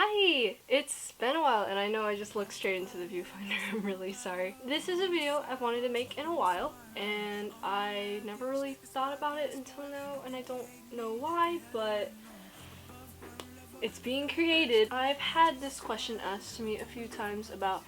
Hi! It's been a while and I know I just looked straight into the viewfinder. I'm really sorry. This is a video I've wanted to make in a while and I never really thought about it until now and I don't know why, but it's being created. I've had this question asked to me a few times about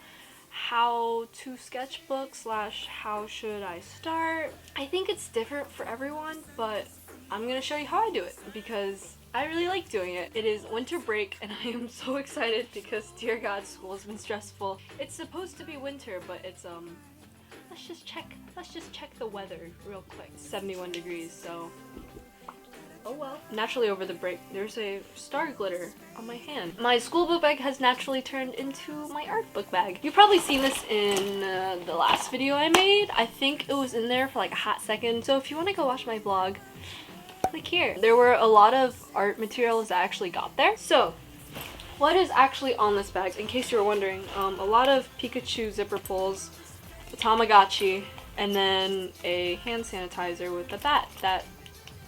how to sketchbook / how should I start. I think it's different for everyone, but I'm gonna show you how I do it because I really like doing it. It is winter break and I am so excited because dear God, school has been stressful. It's supposed to be winter, but it's let's just check the weather real quick. 71 degrees, so oh well. Naturally over the break, there's a star glitter on my hand. My school book bag has naturally turned into my art book bag. You've probably seen this in the last video I made. I think it was in there for like a hot second. So if you want to go watch my vlog, click here. There were a lot of art materials that I actually got there. So what is actually on this bag, in case you were wondering, a lot of Pikachu zipper pulls, a Tamagotchi, and then a hand sanitizer with a bat that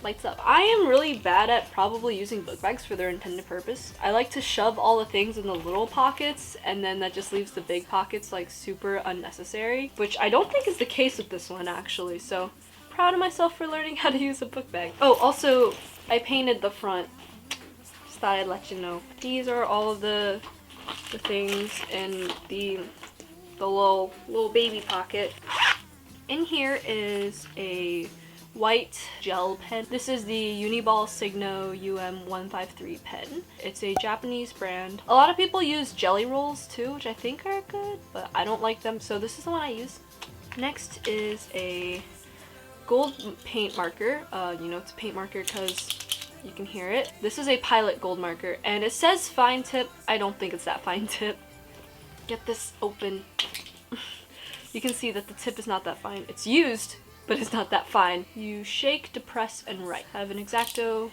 lights up. I am really bad at probably using book bags for their intended purpose. I like to shove all the things in the little pockets and then that just leaves the big pockets like super unnecessary, which I don't think is the case with this one actually, so proud of myself for learning how to use a book bag. Oh, also I painted the front. Just thought I'd let you know. These are all of the things in the little baby pocket. In here is a white gel pen. This is the Uniball Signo UM153 pen. It's a Japanese brand. A lot of people use jelly rolls too, which I think are good, but I don't like them, so this is the one I use. Next is a gold paint marker. You know it's a paint marker because you can hear it. This is a Pilot gold marker and it says fine tip. I don't think it's that fine tip. Get this open. You can see that the tip is not that fine. It's used, but it's not that fine. You shake, depress, and write. I have an X-Acto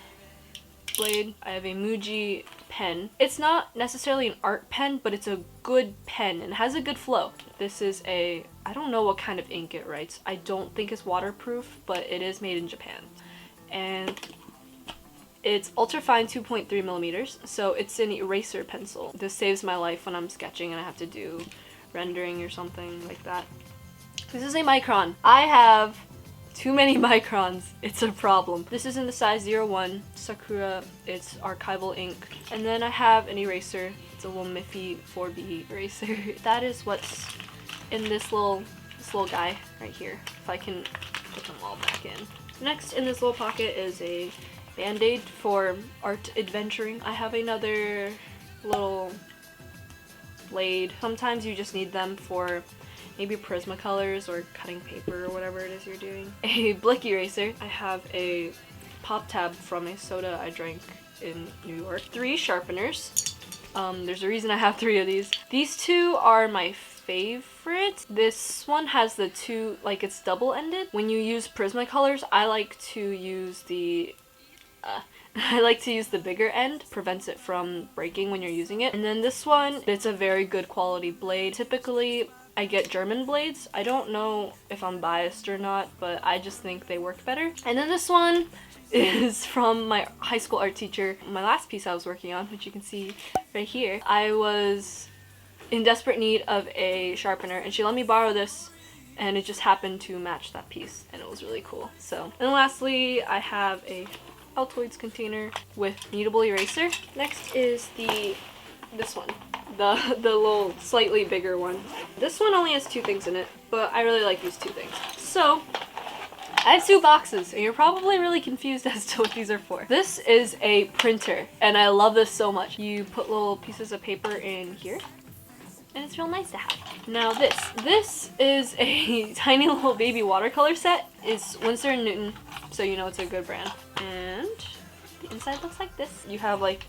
blade. I have a Muji pen. It's not necessarily an art pen, but it's a good pen and has a good flow. This is a, I don't know what kind of ink it writes. I don't think it's waterproof, but it is made in Japan. And it's ultra fine 2.3 millimeters, so it's an eraser pencil. This saves my life when I'm sketching and I have to do rendering or something like that. This is a micron. I have too many microns. It's a problem. This is in the size 01 Sakura. It's archival ink. And then I have an eraser. It's a little Miffy 4B eraser. That is what's in this little guy right here. If I can put them all back in. Next in this little pocket is a Band-Aid for art adventuring. I have another little blade. Sometimes you just need them for maybe Prismacolors or cutting paper or whatever it is you're doing. A Blick eraser. I have a pop tab from a soda I drank in New York. 3 sharpeners. There's a reason I have 3 of these. These 2 are my favorite. This one has the 2, like it's double-ended. When you use Prismacolors, I like to use the bigger end, prevents it from breaking when you're using it. And then this one, it's a very good quality blade. Typically, I get German blades. I don't know if I'm biased or not, but I just think they work better. And then this one is from my high school art teacher. My last piece I was working on, which you can see right here. I was in desperate need of a sharpener and she let me borrow this and it just happened to match that piece and it was really cool. So, and then lastly, I have a Altoids container with kneadable eraser. Next is this one. The little slightly bigger one. This one only has 2 things in it, but I really like these 2 things. So I have 2 boxes and you're probably really confused as to what these are for. This is a printer and I love this so much. You put little pieces of paper in here and it's real nice to have. Now this is a tiny little baby watercolor set. It's Winsor & Newton, so you know it's a good brand. And the inside looks like this. You have like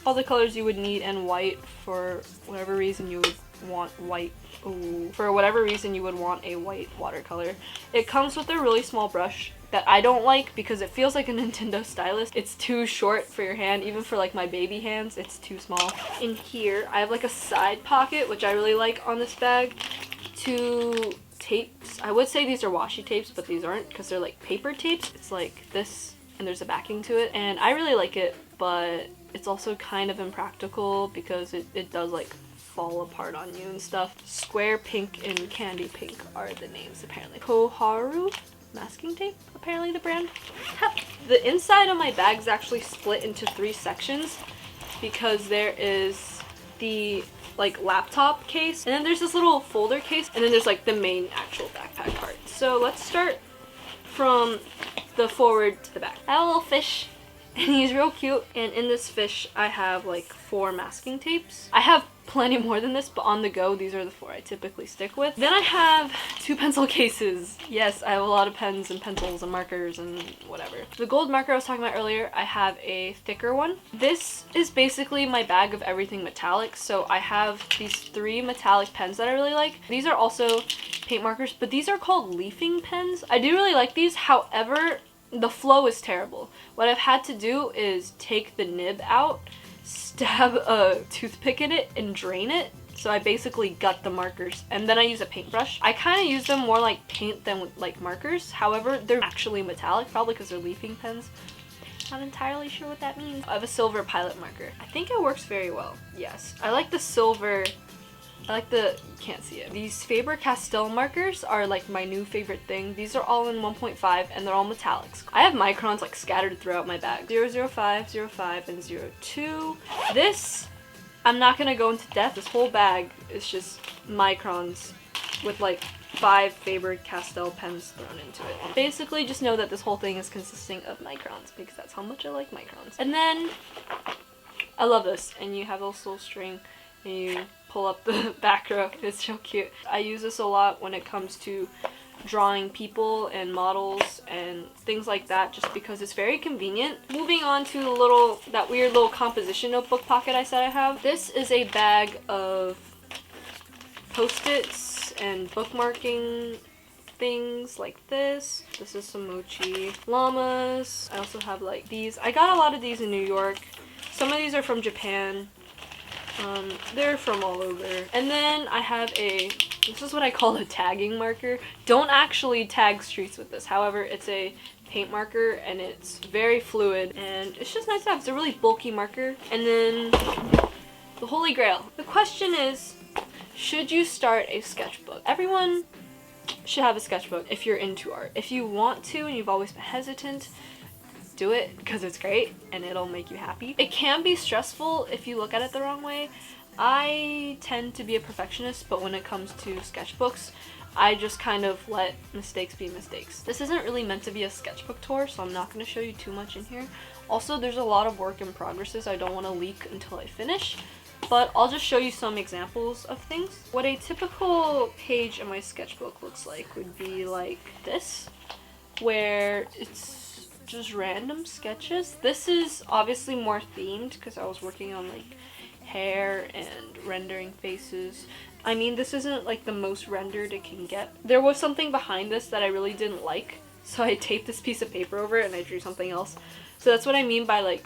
all the colors you would need and white for whatever reason you would want white. Ooh. For whatever reason you would want a white watercolor. It comes with a really small brush that I don't like because it feels like a Nintendo stylus. It's too short for your hand, even for like my baby hands, it's too small. In here, I have like a side pocket, which I really like on this bag. 2 tapes. I would say these are washi tapes, but these aren't because they're like paper tapes. It's like this and there's a backing to it and I really like it, but it's also kind of impractical because it does like fall apart on you and stuff. Square Pink and Candy Pink are the names apparently. Koharu masking tape, apparently the brand. The inside of my bag is actually split into 3 sections because there is the like laptop case, and then there's this little folder case, and then there's like the main actual backpack part. So let's start from the forward to the back. I have a little fish, and he's real cute, and in this fish I have like 4 masking tapes. I have plenty more than this, but on the go these are the 4 I typically stick with. Then I have 2 pencil cases. Yes, I have a lot of pens and pencils and markers and whatever. The gold marker I was talking about earlier, I have a thicker one. This is basically my bag of everything metallic, so I have these 3 metallic pens that I really like. These are also paint markers, but these are called leafing pens. I do really like these, however the flow is terrible. What I've had to do is take the nib out, stab a toothpick in it, and drain it. So I basically gut the markers, and then I use a paintbrush. I kind of use them more like paint than like markers. However, they're actually metallic, probably because they're leafing pens. Not entirely sure what that means. I have a silver Pilot marker. I think it works very well. Yes, I like the silver. I like the, you can't see it. These Faber-Castell markers are like my new favorite thing. These are all in 1.5 and they're all metallics. I have microns like scattered throughout my bag. 005, 05, and 02. This, I'm not gonna go into depth. This whole bag is just microns with like 5 Faber-Castell pens thrown into it. Basically, just know that this whole thing is consisting of microns because that's how much I like microns. And then, I love this. And you have this little string and you pull up the back row. It's so cute. I use this a lot when it comes to drawing people and models and things like that, just because it's very convenient. Moving on to that weird little composition notebook pocket I said I have. This is a bag of Post-its and bookmarking things like this. This is some mochi llamas. I also have like these. I got a lot of these in New York. Some of these are from Japan. They're from all over. And then I have this is what I call a tagging marker. Don't actually tag streets with this. However, it's a paint marker and it's very fluid and it's just nice to have. It's a really bulky marker. And then the holy grail. The question is, should you start a sketchbook? Everyone should have a sketchbook if you're into art. If you want to and you've always been hesitant, do it because it's great and it'll make you happy. It can be stressful if you look at it the wrong way. I tend to be a perfectionist, but when it comes to sketchbooks, I just kind of let mistakes be mistakes. This isn't really meant to be a sketchbook tour, so I'm not going to show you too much in here. Also, there's a lot of work in progresses I don't want to leak until I finish, but I'll just show you some examples of things. What a typical page in my sketchbook looks like would be like this, where it's just random sketches. This is obviously more themed because I was working on like hair and rendering faces. I mean, this isn't like the most rendered it can get. There was something behind this that I really didn't like, so I taped this piece of paper over it and I drew something else. So that's what I mean by like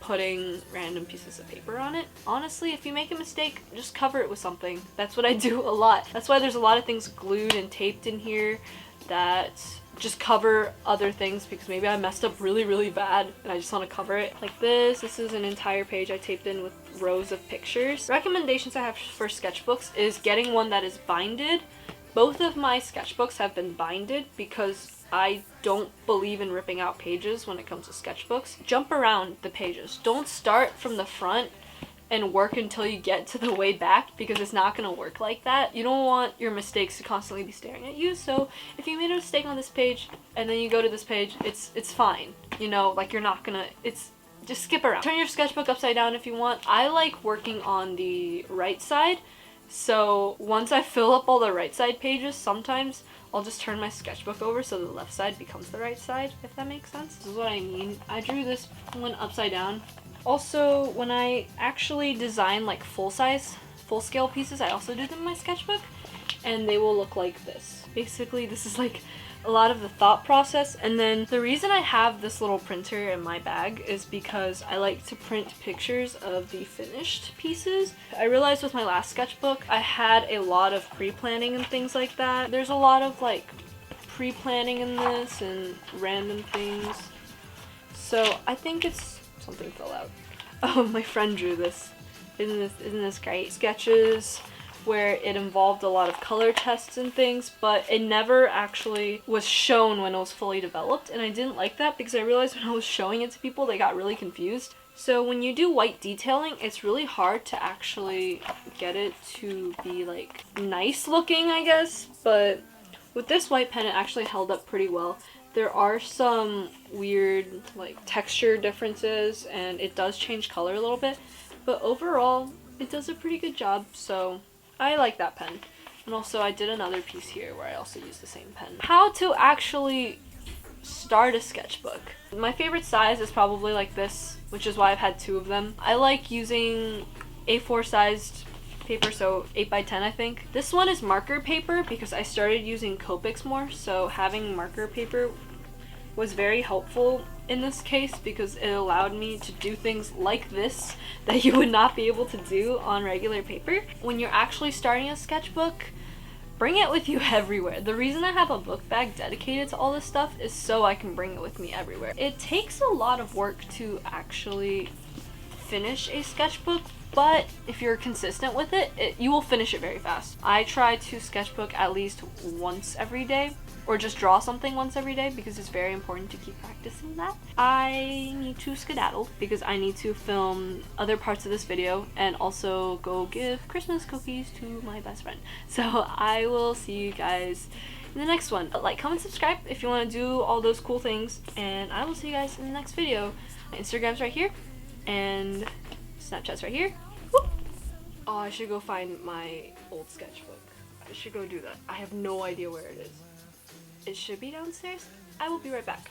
putting random pieces of paper on it. Honestly, if you make a mistake, just cover it with something. That's what I do a lot. That's why there's a lot of things glued and taped in here that just cover other things, because maybe I messed up really bad and I just want to cover it. Like this is an entire page I taped in with rows of pictures. Recommendations I have for sketchbooks is getting one that is binded. Both of my sketchbooks have been binded because I don't believe in ripping out pages when it comes to sketchbooks. Jump around the pages. Don't start from the front and work until you get to the way back, because it's not gonna work like that. You don't want your mistakes to constantly be staring at you. So if you made a mistake on this page and then you go to this page, it's fine. You know, like you're not gonna, just skip around. Turn your sketchbook upside down if you want. I like working on the right side. So once I fill up all the right side pages, sometimes I'll just turn my sketchbook over so the left side becomes the right side, if that makes sense. This is what I mean. I drew this one upside down. Also, when I actually design like full-scale pieces, I also do them in my sketchbook, and they will look like this. Basically, this is like a lot of the thought process. And then the reason I have this little printer in my bag is because I like to print pictures of the finished pieces. I realized with my last sketchbook, I had a lot of pre-planning and things like that. There's a lot of like pre-planning in this and random things. So I think it's something fell out. Oh, my friend drew this. Isn't this great? Sketches where it involved a lot of color tests and things, but it never actually was shown when it was fully developed, and I didn't like that because I realized when I was showing it to people, they got really confused. So when you do white detailing, it's really hard to actually get it to be like nice looking, I guess, but with this white pen, it actually held up pretty well. There are some weird like texture differences, and it does change color a little bit, but overall it does a pretty good job, so I like that pen. And also I did another piece here where I also used the same pen. How to actually start a sketchbook. My favorite size is probably like this, which is why I've had 2 of them. I like using A4 sized paper, so 8x10 I think. This one is marker paper because I started using Copics more, so having marker paper was very helpful in this case because it allowed me to do things like this that you would not be able to do on regular paper. When you're actually starting a sketchbook, bring it with you everywhere. The reason I have a book bag dedicated to all this stuff is so I can bring it with me everywhere. It takes a lot of work to actually finish a sketchbook, but if you're consistent with it, you will finish it very fast. I try to sketchbook at least once every day, or just draw something once every day because it's very important to keep practicing that. I need to skedaddle because I need to film other parts of this video and also go give Christmas cookies to my best friend. So I will see you guys in the next one. Like, comment, subscribe if you want to do all those cool things, and I will see you guys in the next video. My Instagram's right here, and Snapchat's right here. Whoop. Oh, I should go find my old sketchbook. I should go do that. I have no idea where it is. It should be downstairs. I will be right back.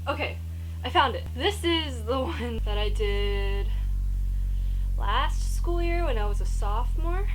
Okay, I found it. This is the one that I did last school year when I was a sophomore.